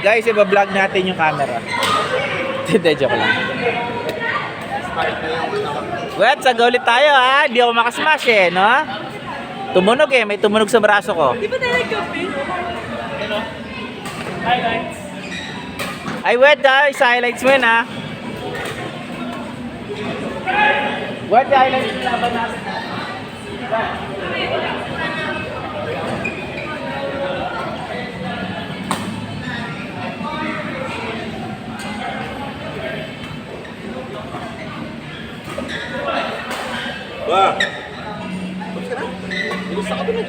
Guys, iba-vlog natin yung camera. Hindi, joke lang. Wait, saga ulit tayo ha. Hindi ako makasmash eh, no? Tumunog eh, may tumunog sa braso ko. Di ba tayo nag-cafe? Highlights. Ay, wait ha, isa highlights mo yun ha. Wait, highlights yung laban natin. Wah. Tapos ka na? Bilis na ka dun eh.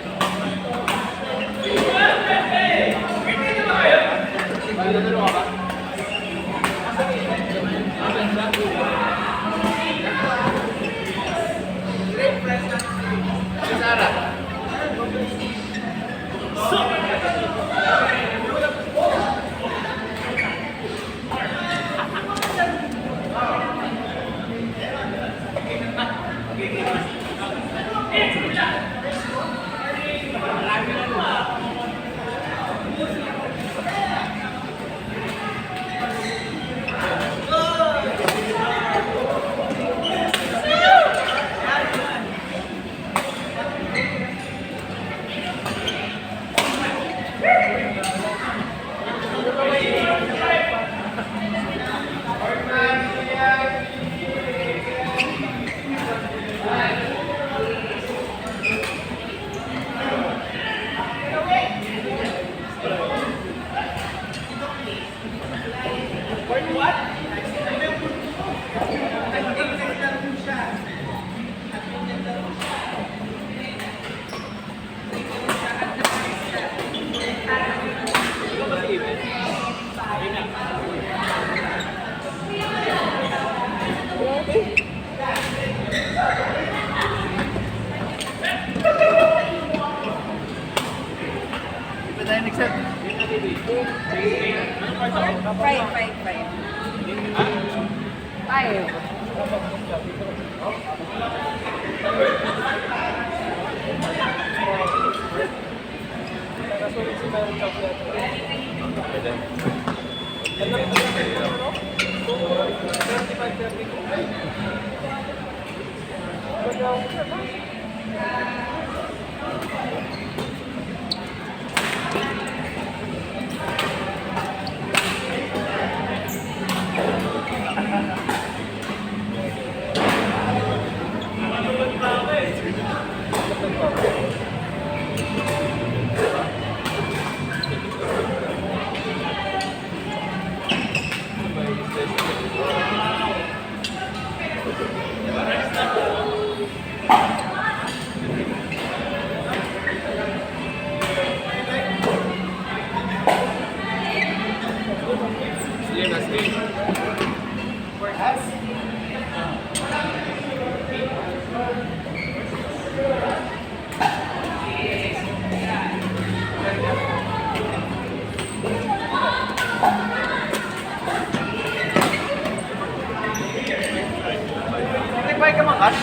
Nagbayad ka mga cash?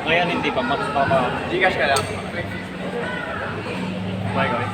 Ngayon hindi pa, mas papa. Gcash ka lang. Bye guys.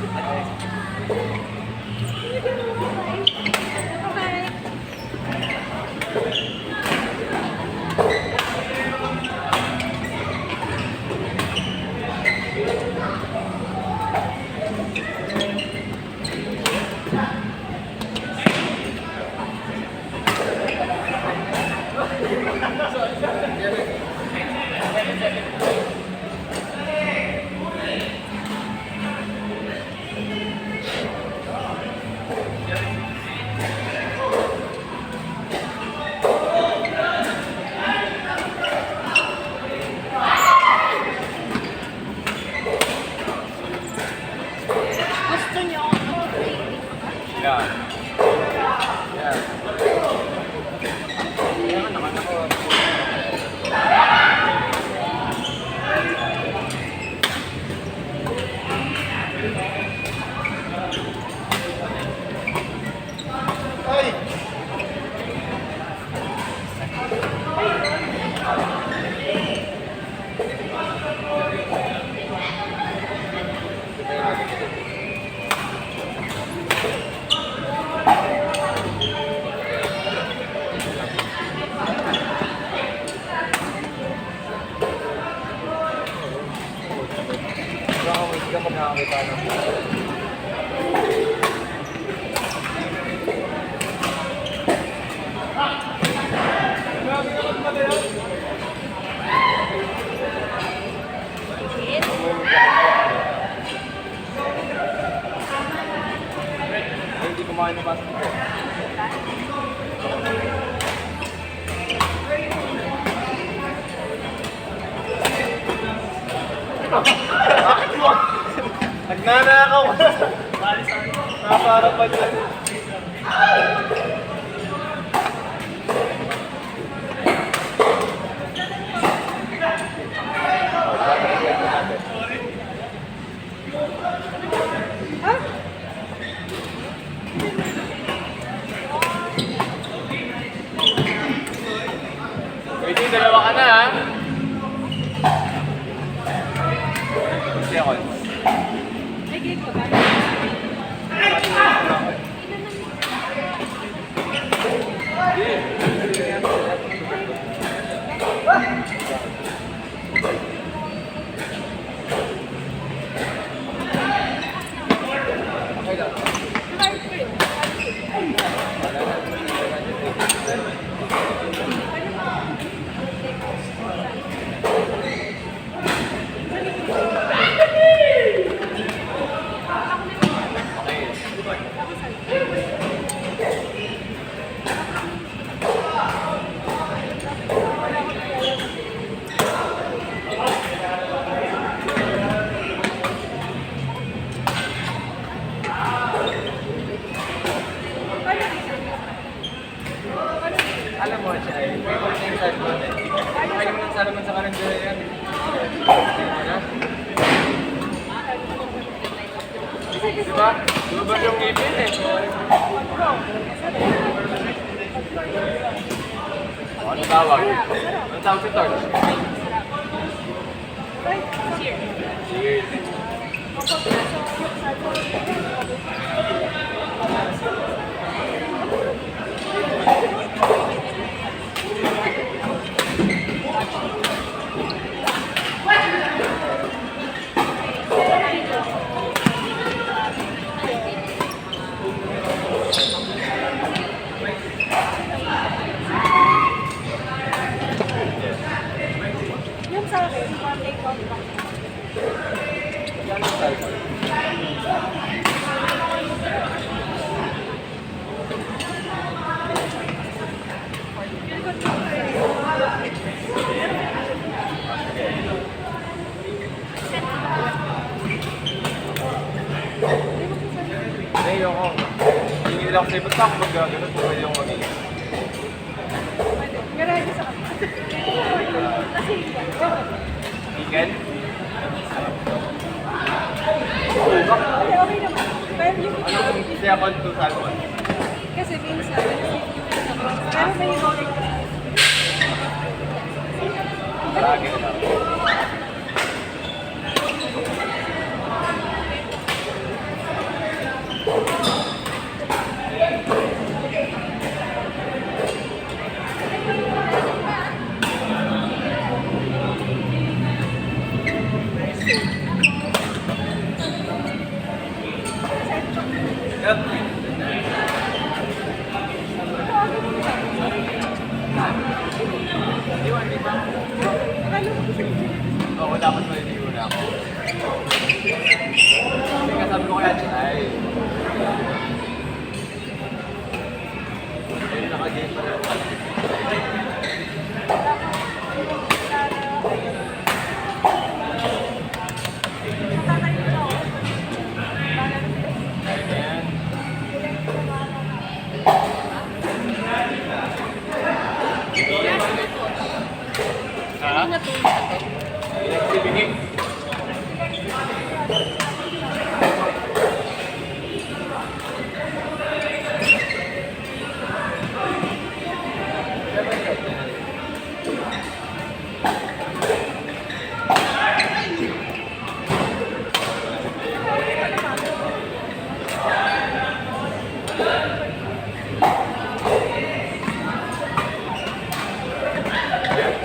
akin na pasok ko. Nagnanakaw ka. Naparang pa dyan. Wait, dalawa ka na ha. Kasi ako. Alam mo siya eh, favorite niya yung side natin. Kaya naman ang salaman sa karindera yan. Diba? Diba yung ngipin eh? Ano tawag? Ano tawag si Torch? Cheers. Yung sa akin, take off lang. Yan ang side. Hindi, ako. Hindi nila ako sa ibang tako mag-gano'n. Pwede yung mag-iis. Garage sa kapit. Kasi, Weekend? okay, okay naman. Pero yung Anong second to salmon? kasi minsan, pero may rolling kasi. Lagi na lang. Yep. Iwan, di ba? Oo, dapat maliligo na ako. Hindi ka sabi ko kaya dyan ay. Ayun, naka-game pa rin. Ayan. Ha? Nagsibigay.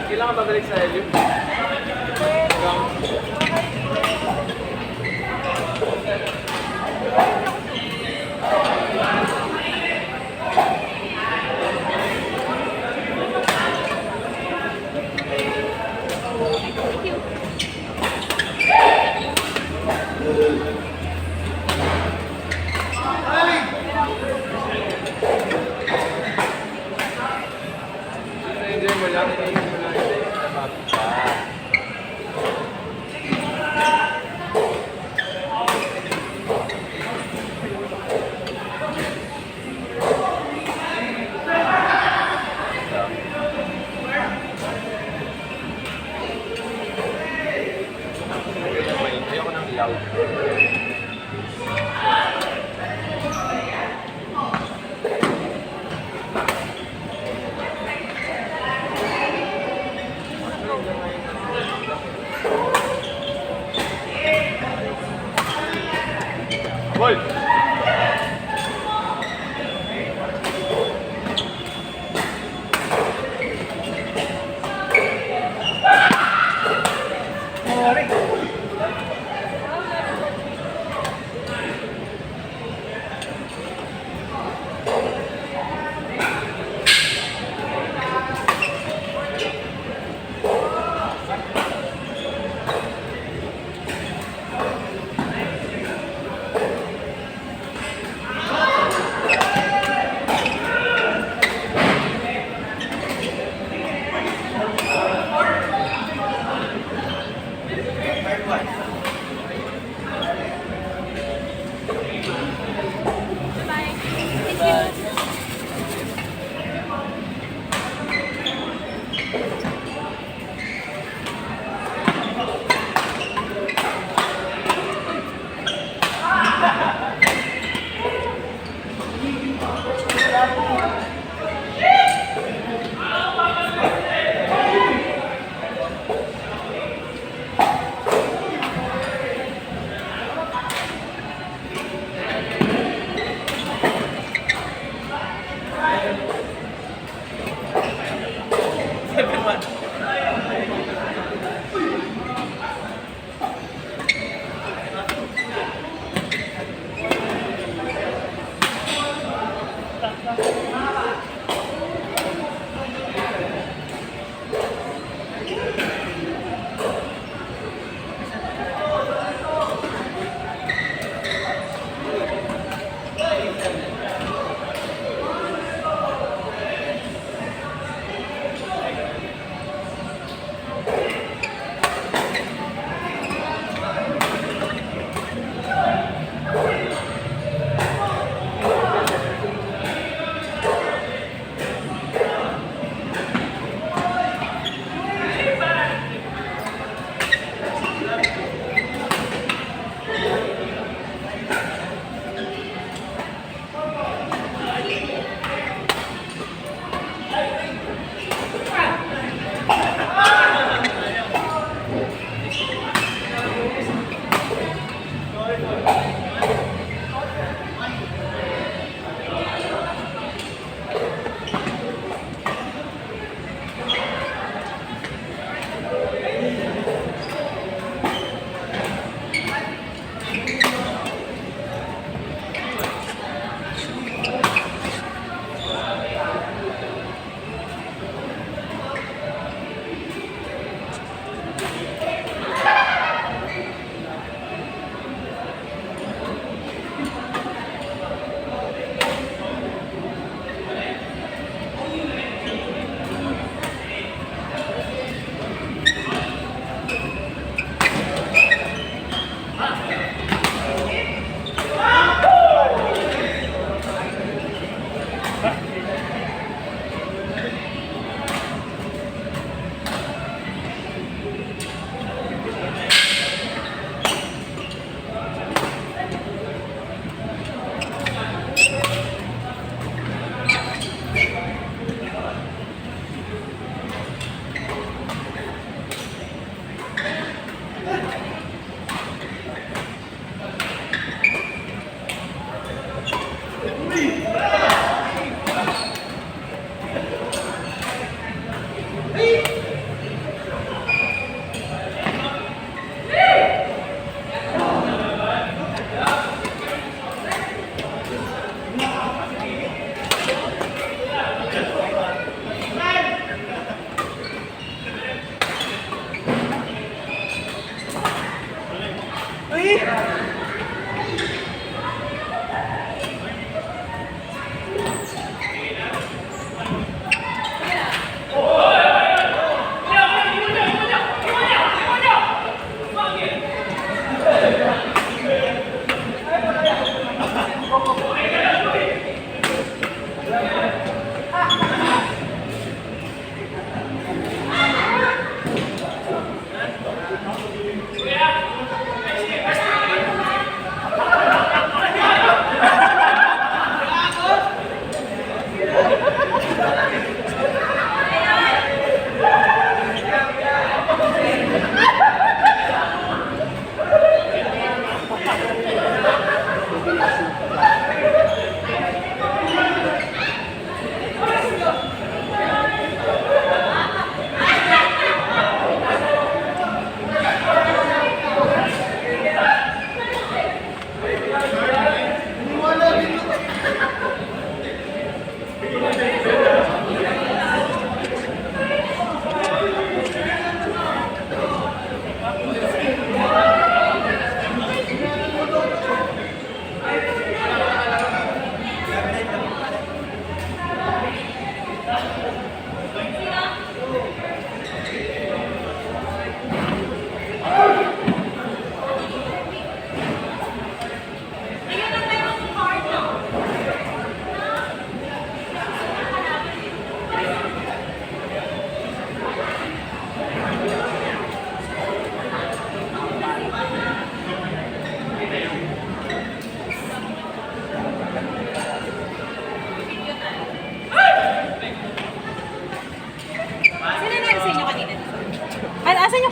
Kailangan babalik sa helium.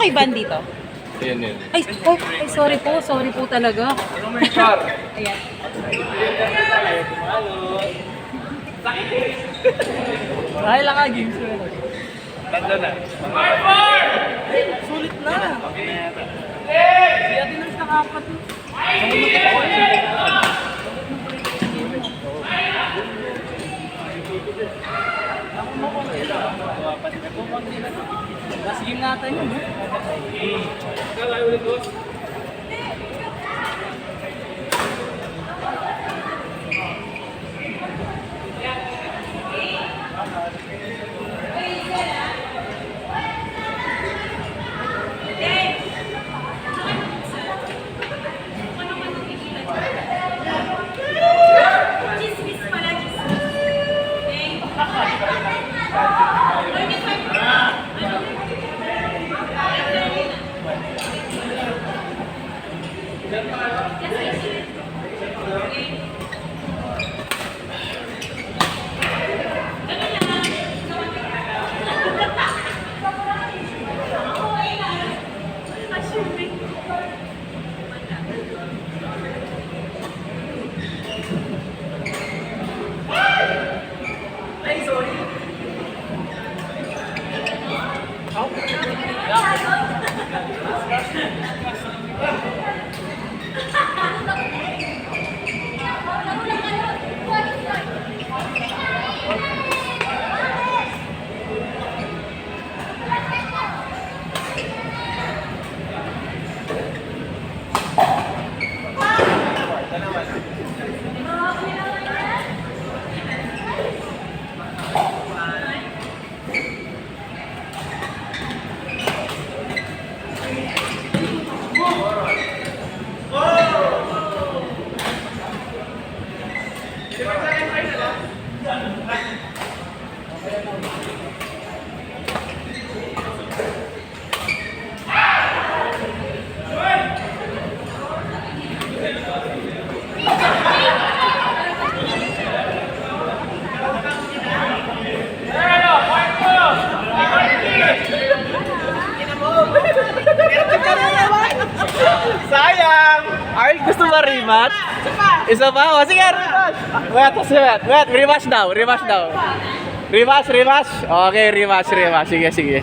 kay Van dito? Ayan yun. Ay, sorry po talaga. Ayan. Ay lang ka, games. Tanda na. Sulit na. Siya din ang nakapat. Last game natin yun. Sayang! Arl, gusto mo rematch? Isa pa? O, sige, rematch! Wait, rematch daw. Rematch. Okay, rematch. Sige.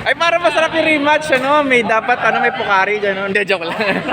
Ay, para masarap yung rematch, ano, may dapat, may pukari, gano'n. Hindi, joke lang.